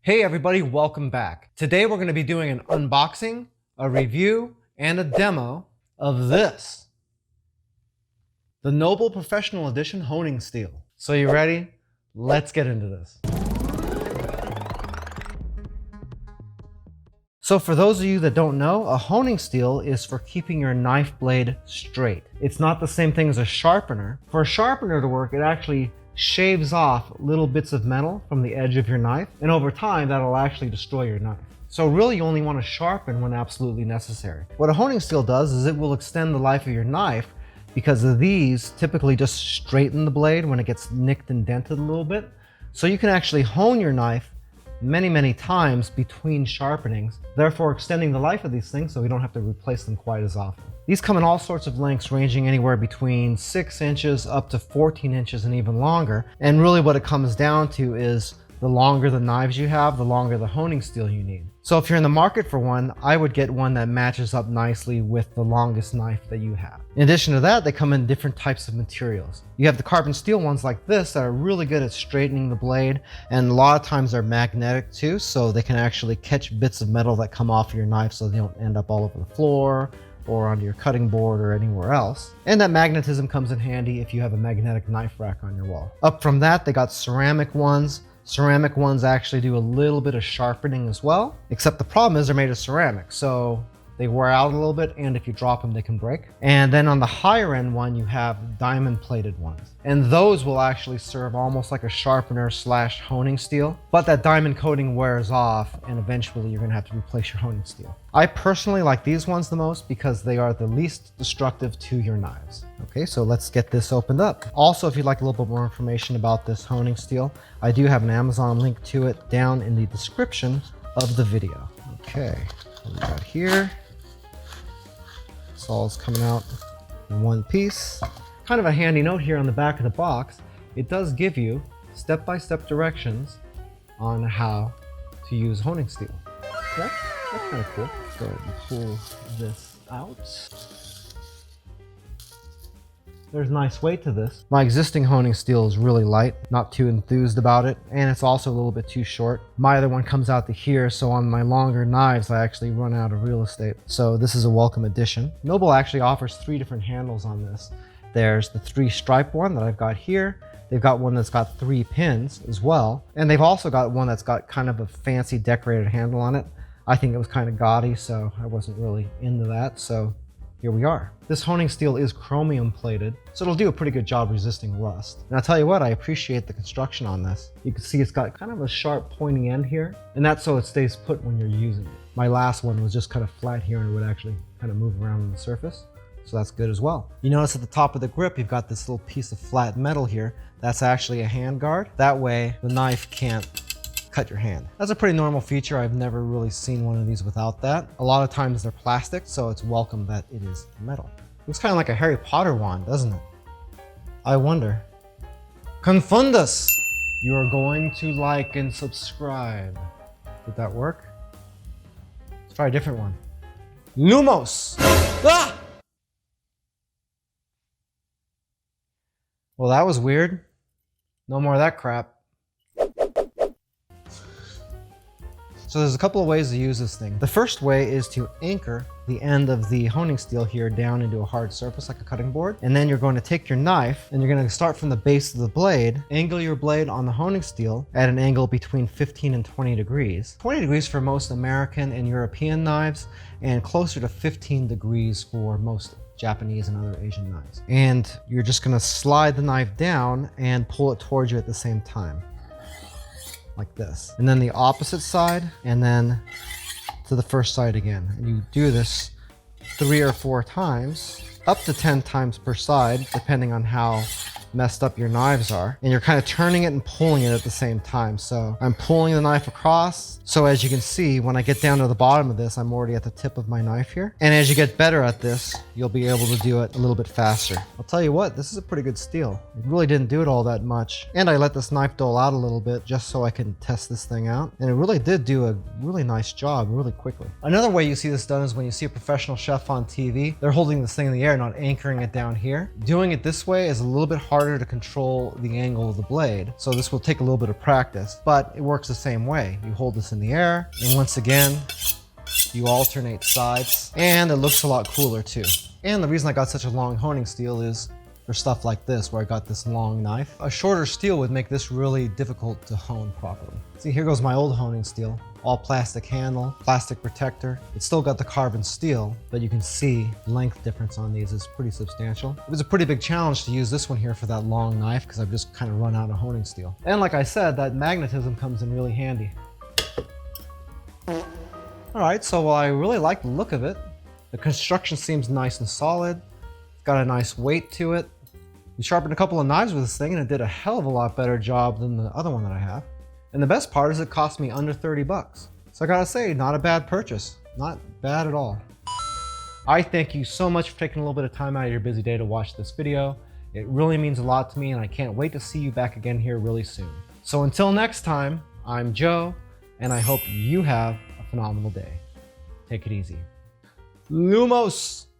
Hey everybody, welcome back. Today we're going to be doing an unboxing, a review, and a demo of this. The Noble Professional Edition Honing Steel. So you ready? Let's get into this. So for those of you that don't know, a honing steel is for keeping your knife blade straight. It's not the same thing as a sharpener. For a sharpener to work, it actually shaves off little bits of metal from the edge of your knife, and over time that'll actually destroy your knife. So really you only want to sharpen when absolutely necessary. What a honing steel does is it will extend the life of your knife, because of these typically just straighten the blade when it gets nicked and dented a little bit. So you can actually hone your knife many times between sharpenings, therefore extending the life of these things so we don't have to replace them quite as often. These come in all sorts of lengths, ranging anywhere between 6 inches up to 14 inches and even longer. And really what it comes down to is the longer the knives you have, the longer the honing steel you need. So if you're in the market for one, I would get one that matches up nicely with the longest knife that you have. In addition to that, they come in different types of materials. You have the carbon steel ones like this that are really good at straightening the blade, and a lot of times they're magnetic too, so they can actually catch bits of metal that come off your knife so they don't end up all over the floor or onto your cutting board or anywhere else. And that magnetism comes in handy if you have a magnetic knife rack on your wall. Up from that, they got ceramic ones. Ceramic ones actually do a little bit of sharpening as well, except the problem is they're made of ceramic, so they wear out a little bit, and if you drop them, they can break. And then on the higher end one, you have diamond plated ones. And those will actually serve almost like a sharpener slash honing steel, but that diamond coating wears off, and eventually you're gonna have to replace your honing steel. I personally like these ones the most because they are the least destructive to your knives. Okay, so let's get this opened up. Also, if you'd like a little bit more information about this honing steel, I do have an Amazon link to it down in the description of the video. Okay, what we got here? This all is coming out in one piece. Kind of a handy note here on the back of the box. It does give you step-by-step directions on how to use honing steel. That's kind of cool. Go ahead and pull this out. There's nice weight to this. My existing honing steel is really light, not too enthused about it, and it's also a little bit too short. My other one comes out to here, so on my longer knives, I actually run out of real estate. So this is a welcome addition. Noble actually offers 3 different handles on this. There's the 3-stripe one that I've got here. They've got one that's got 3 pins as well. And they've also got one that's got kind of a fancy decorated handle on it. I think it was kind of gaudy, so I wasn't really into that. So here we are. This honing steel is chromium plated, so it'll do a pretty good job resisting rust. And I'll tell you what, I appreciate the construction on this. You can see it's got kind of a sharp pointy end here, and that's so it stays put when you're using it. My last one was just kind of flat here and it would actually kind of move around on the surface. So that's good as well. You notice at the top of the grip, you've got this little piece of flat metal here. That's actually a hand guard. That way the knife can't cut your hand. That's a pretty normal feature. I've never really seen one of these without that. A lot of times they're plastic, so it's welcome that it is metal. Looks kind of like a Harry Potter wand, doesn't it? I wonder. Confundus! You are going to like and subscribe. Did that work? Let's try a different one. Lumos! Ah! Well, that was weird. No more of that crap. So there's a couple of ways to use this thing. The first way is to anchor the end of the honing steel here down into a hard surface like a cutting board. And then you're going to take your knife and you're going to start from the base of the blade, angle your blade on the honing steel at an angle between 15 and 20 degrees. 20 degrees for most American and European knives, and closer to 15 degrees for most Japanese and other Asian knives. And you're just going to slide the knife down and pull it towards you at the same time. Like this. And then the opposite side, and then to the first side again. And you do this 3 or 4 times, up to 10 times per side, depending on how messed up your knives are. And you're kind of turning it and pulling it at the same time. So I'm pulling the knife across. So as you can see, when I get down to the bottom of this, I'm already at the tip of my knife here. And as you get better at this, you'll be able to do it a little bit faster. I'll tell you what, this is a pretty good steel. It really didn't do it all that much. And I let this knife dull out a little bit just so I can test this thing out. And it really did do a really nice job really quickly. Another way you see this done is when you see a professional chef on TV. They're holding this thing in the air, not anchoring it down here. Doing it this way is a little bit harder harder to control the angle of the blade. So this will take a little bit of practice, but it works the same way. You hold this in the air, and once again, you alternate sides, and it looks a lot cooler too. And the reason I got such a long honing steel is for stuff like this, where I got this long knife. A shorter steel would make this really difficult to hone properly. See, here goes my old honing steel. All plastic handle, plastic protector. It's still got the carbon steel, but you can see the length difference on these is pretty substantial. It was a pretty big challenge to use this one here for that long knife because I've just kind of run out of honing steel. And like I said, that magnetism comes in really handy. All right, so I really like the look of it. The construction seems nice and solid. It's got a nice weight to it. We sharpened a couple of knives with this thing and it did a hell of a lot better job than the other one that I have. And the best part is it cost me under 30 bucks. So I gotta say, not a bad purchase. Not bad at all. I thank you so much for taking a little bit of time out of your busy day to watch this video. It really means a lot to me and I can't wait to see you back again here really soon. So until next time, I'm Joe, and I hope you have a phenomenal day. Take it easy. Lumos!